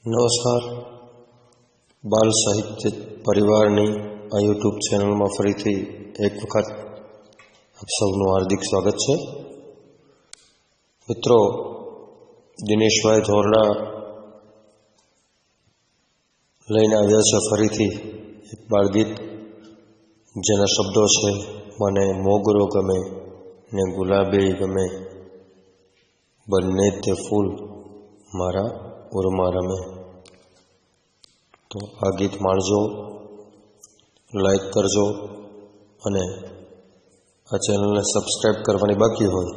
નમસ્કાર. બાલ સાહિત્ય પરિવારની આ યુટ્યુબ ચેનલમાં ફરીથી એક વખત આપ સૌનું હાર્દિક સ્વાગત છે. મિત્રો, દિનેશભાઈ ધોરડા લઈને આવ્યા છે ફરીથી એક બાળગીત, જેના શબ્દો છે: મને મોગરો ગમે ને ગુલાબે ગમે, બંને તે ફૂલ મારા ઉરમાં રમે. તો આ ગીત માણજો, લાઈક કરજો અને આ ચેનલને સબસ્ક્રાઈબ કરવાની બાકી હોય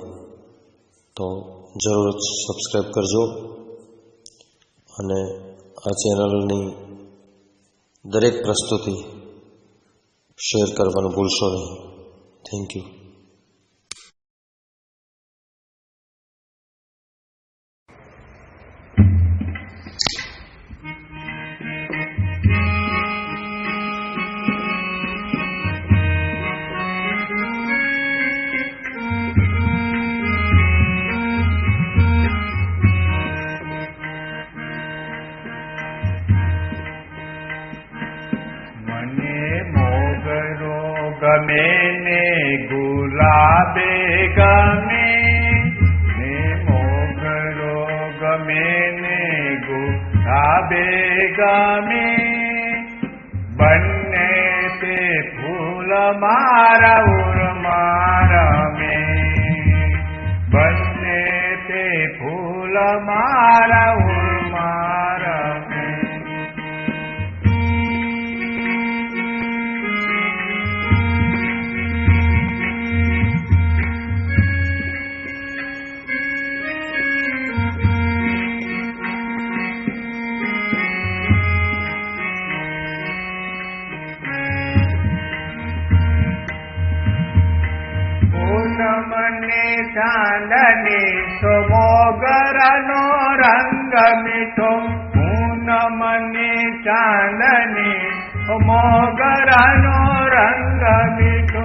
તો જરૂર સબસ્ક્રાઈબ કરજો અને આ ચેનલની દરેક પ્રસ્તુતિ શેર કરવાનું ભૂલશો નહીં. Thank you. ગમે ને ગુલાબે ગમે ને મોગરો ગમે ને ગુલાબે ગમે, બંને તે ફૂલ મારા ઉરમાં રમે, બંને તે ફૂલ મારા ઉરમાં રમે. મને ચાંદની તો મોગરાનો રંગ મીઠો, મને ચાંદની તો મોગરાનો રંગ મીઠો,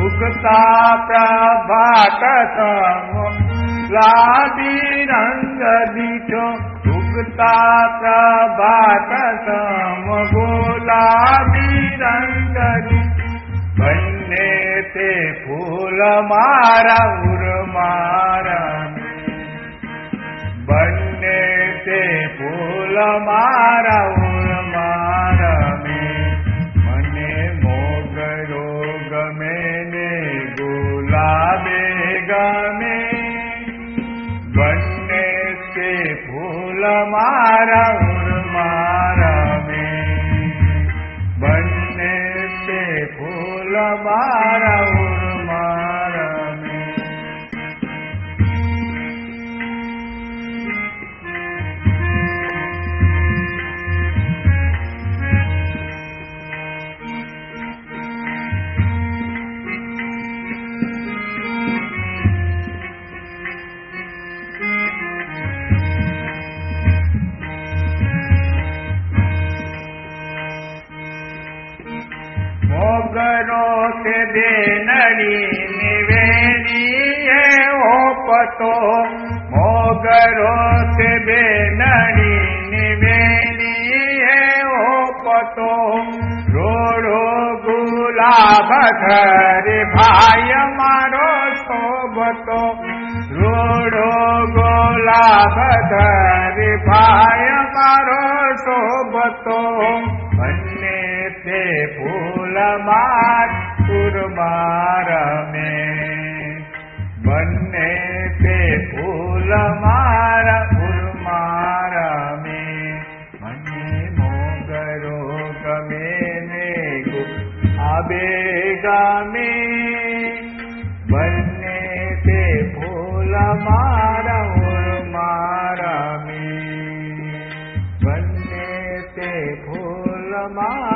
ઉગતા પ્રભાત સમો ગુલાબી રંગ દીઠો, ઉગતા પ્રભાત સમો ગુલાબી રંગ દીઠો, બંને તે ફૂલ મારા ઉરમાં રમે, બંને તે ફૂલ મારા ઉરમાં રમે. મને મોગરો ગમે ને ગુલાબે ગમે, બંને તે ફૂલ મારા ઉરમાં રમે, બંને તે ફૂલ મારા ઉરમાં રમે. મોગરો તે બેનડી નિવેડી ઓપતો, મોગરો તે બેનડી નિવેડી ઓપતો, રોડો ગુલાબ ધરે ભાઈ મારો શોભતો, રોડો ગુલાબ ધરે ભાઈ મારો શોભતો, બંને તે ફૂલ મારા ઉરમાં રમે, બંને તે ફૂલ મારા ઉરમાં રમે. મને મોગરો ગમે ને ગુલાબે ગમે, બંને તે ફૂલ મારા ઉરમાં રમે, બંને તે ફૂલ મારા